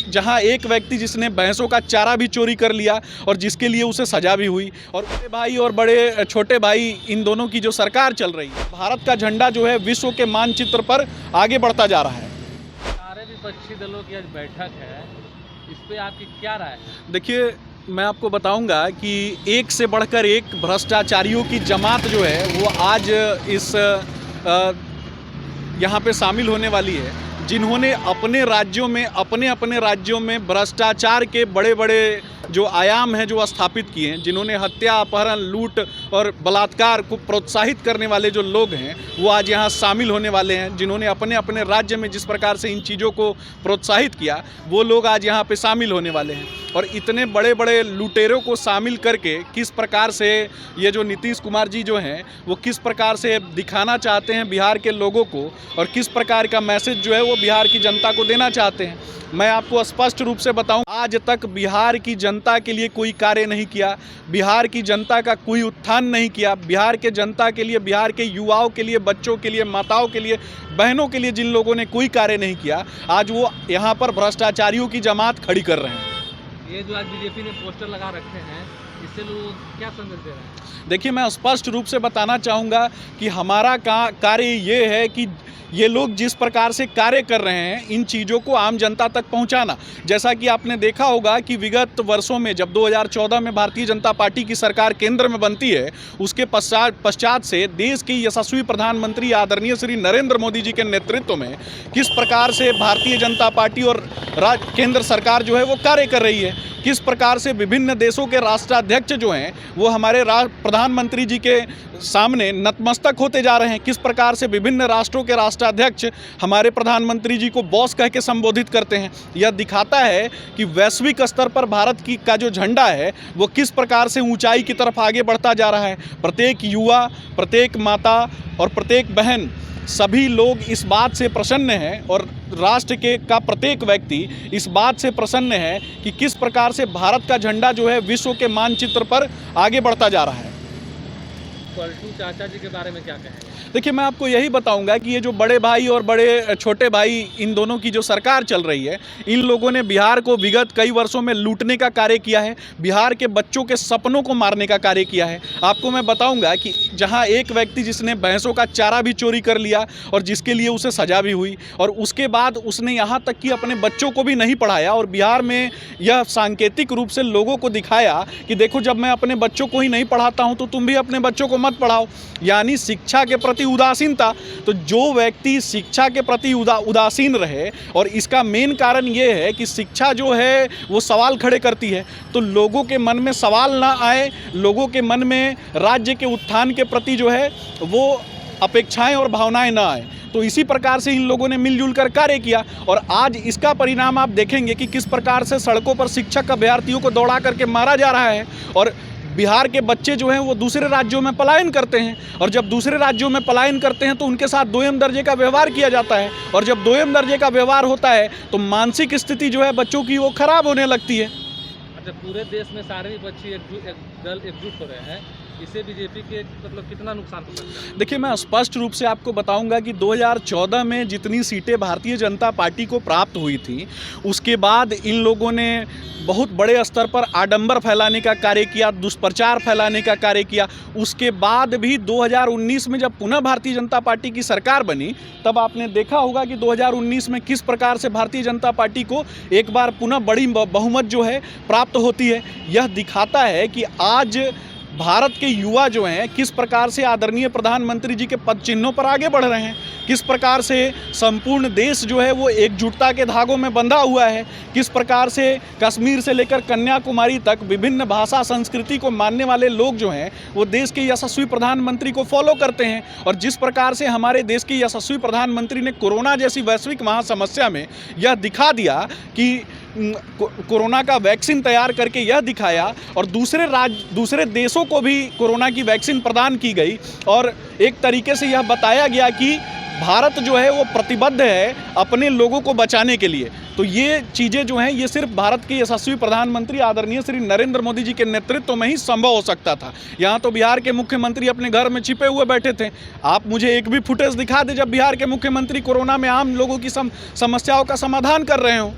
जहां एक व्यक्ति जिसने भैंसों का चारा भी चोरी कर लिया और जिसके लिए उसे सजा भी हुई, और बड़े भाई और बड़े छोटे भाई इन दोनों की जो सरकार चल रही है, भारत का झंडा जो है विश्व के मानचित्र पर आगे बढ़ता जा रहा है। सारे विपक्षी दलों की आज बैठक है, इस पे आपकी क्या राय है? देखिए, मैं आपको बताऊंगा कि एक से बढ़कर एक भ्रष्टाचारियों की जमात जो है वो आज इस यहाँ पे शामिल होने वाली है, जिन्होंने अपने अपने राज्यों में भ्रष्टाचार के बड़े बड़े जो आयाम हैं जो स्थापित किए हैं, जिन्होंने हत्या, अपहरण, लूट और बलात्कार को प्रोत्साहित करने वाले जो लोग हैं वो आज यहाँ शामिल होने वाले हैं। जिन्होंने अपने अपने राज्य में जिस प्रकार से इन चीज़ों को प्रोत्साहित किया, वो लोग आज यहाँ पे शामिल होने वाले हैं। और इतने बड़े बड़े लुटेरों को शामिल करके किस प्रकार से ये जो नीतीश कुमार जी जो हैं वो किस प्रकार से दिखाना चाहते हैं बिहार के लोगों को, और किस प्रकार का मैसेज जो है वो बिहार की जनता को देना चाहते हैं, मैं आपको स्पष्ट रूप से बताऊं, आज तक बिहार की जनता के लिए कोई कार्य नहीं किया, बिहार की जनता का कोई उत्थान नहीं किया, बिहार के जनता के लिए, बिहार के युवाओं के लिए, बच्चों के लिए, माताओं के लिए, बहनों के लिए जिन लोगों ने कोई कार्य नहीं किया, आज वो यहाँ पर भ्रष्टाचारियों की जमात खड़ी कर रहे हैं। ये जो आज बीजेपी ने पोस्टर लगा रखे हैं, इससे लोग क्या संदेश दे रहे हैं? देखिए, मैं स्पष्ट रूप से बताना चाहूँगा कि हमारा कार्य ये है कि ये लोग जिस प्रकार से कार्य कर रहे हैं, इन चीज़ों को आम जनता तक पहुंचाना। जैसा कि आपने देखा होगा कि विगत वर्षों में जब 2014 में भारतीय जनता पार्टी की सरकार केंद्र में बनती है, उसके पश्चात से देश के यशस्वी प्रधानमंत्री आदरणीय श्री नरेंद्र मोदी जी के नेतृत्व में किस प्रकार से भारतीय जनता पार्टी और केंद्र सरकार जो है वो कार्य कर रही है, किस प्रकार से विभिन्न देशों के राष्ट्राध्यक्ष जो हैं वो हमारे प्रधानमंत्री जी के सामने नतमस्तक होते जा रहे हैं, किस प्रकार से विभिन्न राष्ट्रों के राष्ट्राध्यक्ष हमारे प्रधानमंत्री जी को बॉस कह के संबोधित करते हैं। यह दिखाता है कि वैश्विक स्तर पर भारत का जो झंडा है वो किस प्रकार से ऊंचाई की तरफ आगे बढ़ता जा रहा है। प्रत्येक युवा, प्रत्येक माता और प्रत्येक बहन, सभी लोग इस बात से प्रसन्न हैं, और राष्ट्र का प्रत्येक व्यक्ति इस बात से प्रसन्न है कि किस प्रकार से भारत का झंडा जो है विश्व के मानचित्र पर आगे बढ़ता जा रहा है। पलटू चाचा जी के बारे में क्या कहेंगे? देखिए, मैं आपको यही बताऊंगा कि ये जो बड़े भाई और बड़े छोटे भाई इन दोनों की जो सरकार चल रही है, इन लोगों ने बिहार को विगत कई वर्षों में लूटने का कार्य किया है, बिहार के बच्चों के सपनों को मारने का कार्य किया है। आपको मैं बताऊंगा कि जहां एक व्यक्ति जिसने भैंसों का चारा भी चोरी कर लिया और जिसके लिए उसे सजा भी हुई, और उसके बाद उसने यहाँ तक कि अपने बच्चों को भी नहीं पढ़ाया, और बिहार में यह सांकेतिक रूप से लोगों को दिखाया कि देखो, जब मैं अपने बच्चों को ही नहीं पढ़ाता हूँ तो तुम भी अपने बच्चों को मत पढ़ाओ, यानी शिक्षा के प्रति उदासीनता। तो जो व्यक्ति शिक्षा के प्रति उदासीन रहे, और इसका मेन कारण ये है कि शिक्षा जो है वो सवाल खड़े करती है, तो लोगों के मन में सवाल ना आए, लोगों के मन में राज्य के उत्थान के प्रति जो है वो अपेक्षाएं और भावनाएं ना आए, तो इसी प्रकार से इन लोगों ने मिलजुल कर कार्य किया। और आज इसका परिणाम आप देखेंगे कि किस प्रकार से सड़कों पर शिक्षक अभ्यर्थियों को दौड़ा करके मारा जा रहा है, और बिहार के बच्चे जो हैं वो दूसरे राज्यों में पलायन करते हैं, और जब दूसरे राज्यों में पलायन करते हैं तो उनके साथ दोयम दर्जे का व्यवहार किया जाता है, और जब दोयम दर्जे का व्यवहार होता है तो मानसिक स्थिति जो है बच्चों की वो खराब होने लगती है। अच्छा, पूरे देश में सारे विपक्षी एकजुट हो रहे हैं, इससे बीजेपी के मतलब कितना नुकसान हो सकता है? देखिए, मैं स्पष्ट रूप से आपको बताऊंगा कि 2014 में जितनी सीटें भारतीय जनता पार्टी को प्राप्त हुई थी, उसके बाद इन लोगों ने बहुत बड़े स्तर पर आडंबर फैलाने का कार्य किया, दुष्प्रचार फैलाने का कार्य किया। उसके बाद भी 2019 में जब पुनः भारतीय जनता पार्टी की सरकार बनी, तब आपने देखा होगा कि 2019 में किस प्रकार से भारतीय जनता पार्टी को एक बार पुनः बड़ी बहुमत जो है प्राप्त होती है। यह दिखाता है कि आज भारत के युवा जो हैं किस प्रकार से आदरणीय प्रधानमंत्री जी के पद चिन्हों पर आगे बढ़ रहे हैं, किस प्रकार से संपूर्ण देश जो है वो एकजुटता के धागों में बंधा हुआ है, किस प्रकार से कश्मीर से लेकर कन्याकुमारी तक विभिन्न भाषा संस्कृति को मानने वाले लोग जो हैं वो देश के यशस्वी प्रधानमंत्री को फॉलो करते हैं। और जिस प्रकार से हमारे देश के यशस्वी प्रधानमंत्री ने कोरोना जैसी वैश्विक महासमस्या में यह दिखा दिया कि कोरोना का वैक्सीन तैयार करके यह दिखाया, और दूसरे देशों को भी कोरोना की वैक्सीन प्रदान की गई, और एक तरीके से यह बताया गया कि भारत जो है वो प्रतिबद्ध है अपने लोगों को बचाने के लिए। तो ये चीज़ें जो हैं ये सिर्फ भारत के यशस्वी प्रधानमंत्री आदरणीय श्री नरेंद्र मोदी जी के नेतृत्व में ही संभव हो सकता था। यहाँ तो बिहार के मुख्यमंत्री अपने घर में छिपे हुए बैठे थे। आप मुझे एक भी फुटेज दिखा दें जब बिहार के मुख्यमंत्री कोरोना में आम लोगों की समस्याओं का समाधान कर रहे हों।